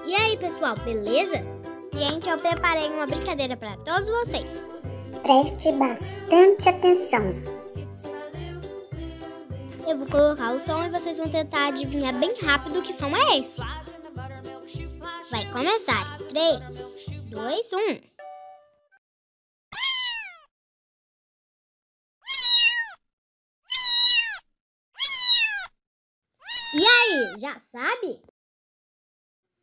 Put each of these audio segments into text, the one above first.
E aí, pessoal, beleza? Gente, eu preparei uma brincadeira para todos vocês. Preste bastante atenção. Eu vou colocar o som e vocês vão tentar adivinhar bem rápido que som é esse. Vai começar. 3, 2, 1. E aí, já sabe?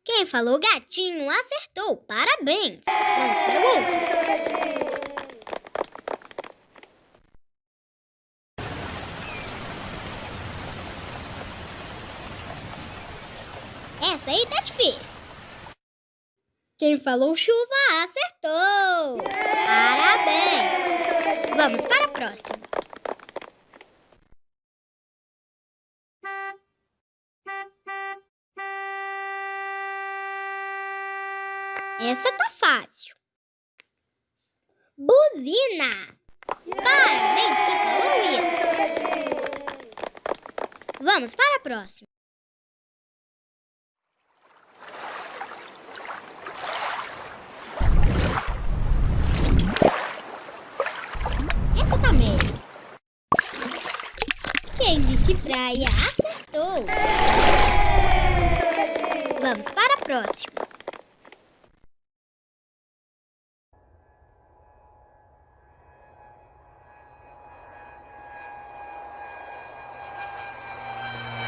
Quem falou gatinho acertou. Parabéns! Vamos para o outro. Essa aí tá difícil. Quem falou chuva acertou. Parabéns! Vamos para a próxima. Essa tá fácil. Buzina! Parabéns, quem falou isso? Vamos para a próxima. Essa também. Quem disse praia acertou. Vamos para a próxima.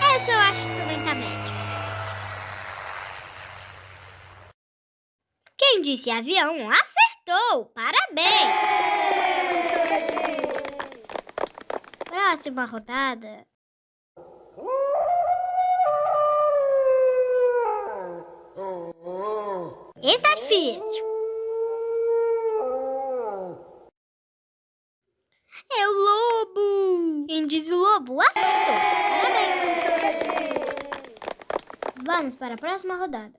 Essa eu acho que também tá médio. Quem disse avião acertou. Parabéns! Próxima rodada. Esse é difícil. É o lobo. Quem diz o lobo acertou. Parabéns. Vamos para a próxima rodada.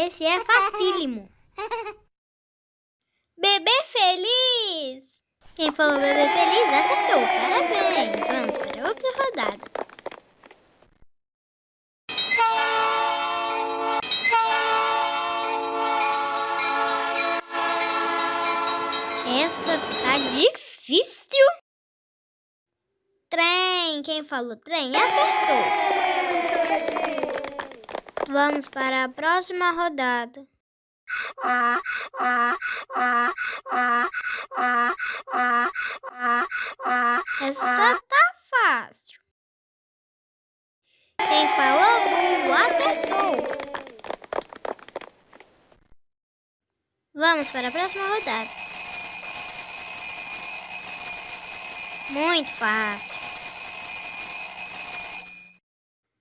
Esse é facílimo. Bebê feliz. Quem falou bebê feliz acertou. Parabéns. Vamos para outra rodada. Essa tá difícil. Trem. Quem falou trem acertou. Vamos para a próxima rodada. Essa tá fácil. Quem falou burro acertou. Vamos para a próxima rodada. Muito fácil.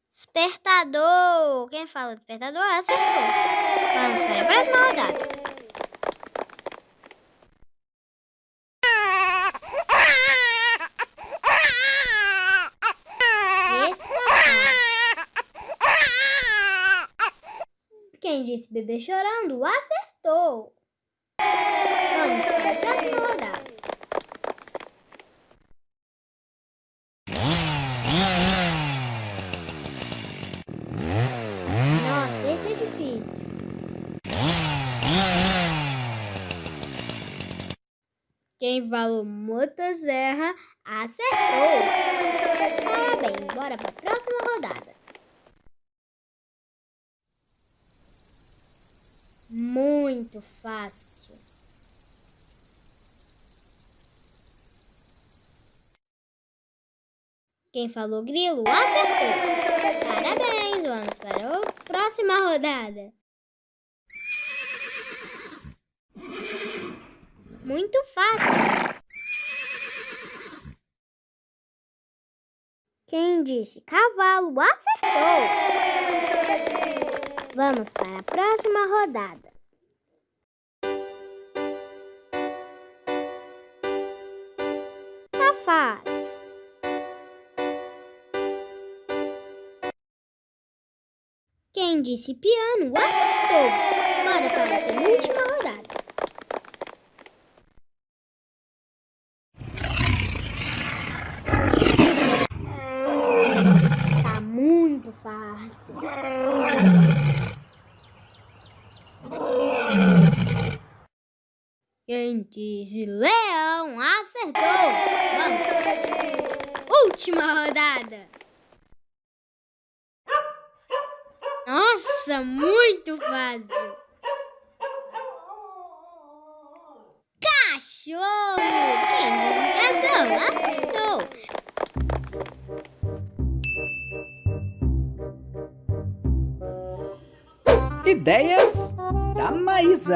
Despertador. Quem fala despertador acertou. Vamos para a próxima rodada. Esse tá fácil. Quem disse bebê chorando acertou. Vamos para a próxima rodada. Nossa, esse é difícil. Quem falou motosserra acertou. Parabéns, bora para a próxima rodada. Muito fácil. Quem falou grilo acertou. Parabéns, vamos para a próxima rodada. Muito fácil. Quem disse cavalo acertou. Vamos para a próxima rodada. Tá fácil. Quem disse piano acertou. Bora para a penúltima rodada. Quem disse leão acertou. Vamos para a última rodada. Nossa, muito fácil. Cachorro. Quem disse cachorro acertou. Ideias da Maísa.